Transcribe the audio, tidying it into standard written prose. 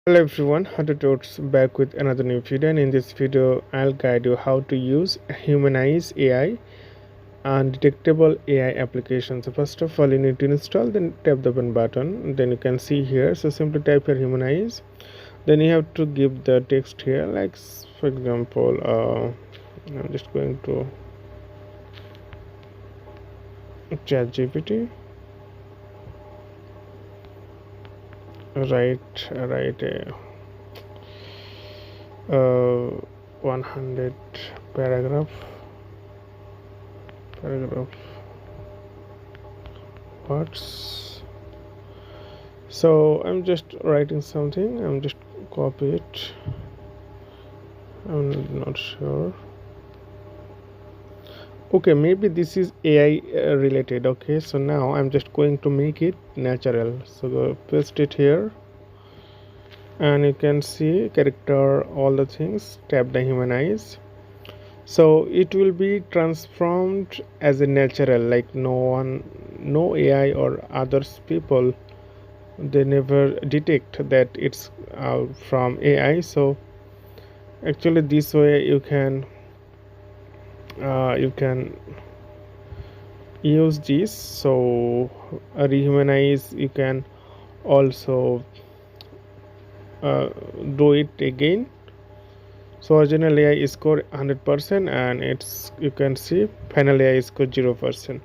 Hello everyone, Hunter back with another new video, and in this video I'll guide you how to use Humanoze AI and Detectable AI application. So first of all you need to install, then tap the open button, then you can see here. So simply type your Humanoze, then you have to give the text here, like for example I'm just going to ChatGPT. Write a 100 paragraph words. So I'm just writing something, I'm just copy it. I'm not sure. Okay, maybe this is AI related. Okay, so now I'm just going to make it natural, so go paste it here, and you can see character, all the things, tap the humanize. So it will be transformed as a natural, like no AI or others people, they never detect that it's from AI. So actually this way you can use this. So rehumanize, you can also do it again. So original AI score 100%, and it's, you can see, final AI score 0%.